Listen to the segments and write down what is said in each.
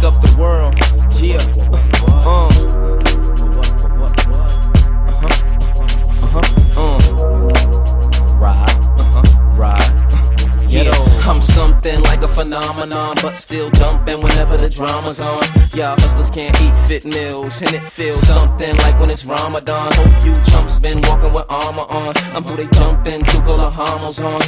fucked up the world. Yeah. I'm something like a phenomenon, but still dumping whenever the drama's on. Y'all hustlers can't eat fit meals, and it feels something like when it's Ramadan. Hope you chumps been walking with armor on. I'm who they jumping to call the homos on.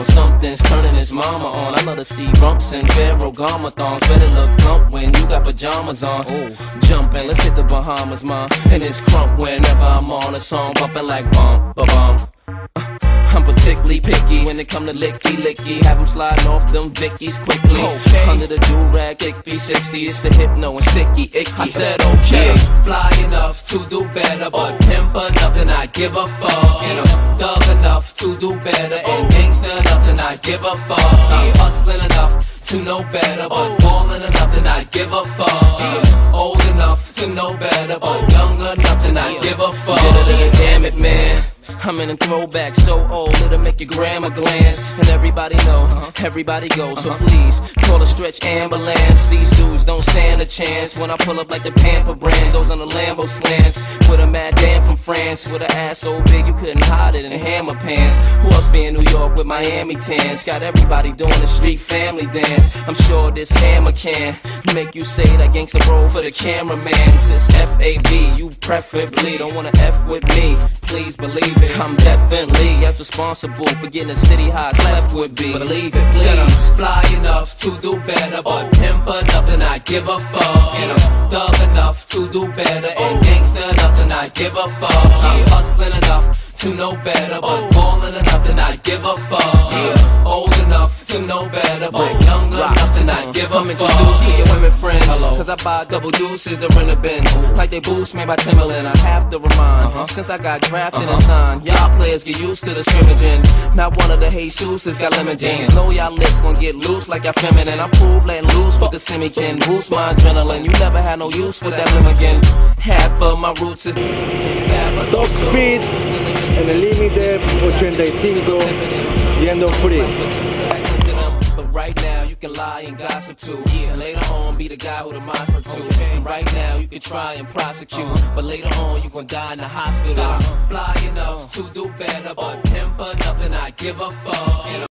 Something's turning his mama on. I love to see rumps and Pharaoh Gamathons. Better look plump when you got pajamas on. Jumping, let's hit the Bahamas, ma. And it's crump whenever I'm on a song, bumping like bum, ba-bum. I'm particularly picky when it come to licky. Have them sliding off them Vickies quickly. Under the do-rag, thick 360, it's the hypno and sticky, icky. I said okay. Fly enough to do better, but pimp enough to not give a fuck. Thug enough to do better, and gangster enough to not give a fuck. Hustling enough to know better, but ballin' enough to not give a fuck. Old enough to know better, but young enough to not give a fuck. Damn it, man. I'm in a throwback so old it'll make your grandma glance. And everybody know, everybody goes. So please, call a stretch ambulance. These dudes don't stand a chance when I pull up like the Pamper brand. Those on the Lambo slants with a mad dam from France, with an ass so big you couldn't hide it in hammer pants. Who else be in New York with Miami tans? Got everybody doing the street family dance. I'm sure this hammer can make you say that gangsta bro for the cameraman. It's F-A-B, you preferably don't wanna F with me. Please believe it, I'm definitely as responsible for getting the city highs left would be. Believe it, please. Fly enough to do better, but pimp enough to not give a fuck. Thug enough to do better, and gangster enough to not give a fuck. Hustling enough to know better, but ballin' enough to not give a fuck. Old enough to know better, but young enough to not give a fuck. Introduce to your women friends, cause I buy double deuces to rent a Benz. Like they boost made by Timberland, I have to remind. Since I got drafted and signed, y'all players get used to the scrimmaging. Not one of the Jesus's got lemon jeans. Know y'all lips gon' get loose like y'all feminine. I prove letting loose with the semi-kin. Boost my adrenaline, you never had no use for that limb again. Half of my roots is Top speed en el límite 85 yendo free. But right now you can lie and gossip too. And later on be the guy who the minds for too. And right now you can try and prosecute, but later on you gon' die in the hospital. Fly enough to do better, but pimp enough to not give a fuck.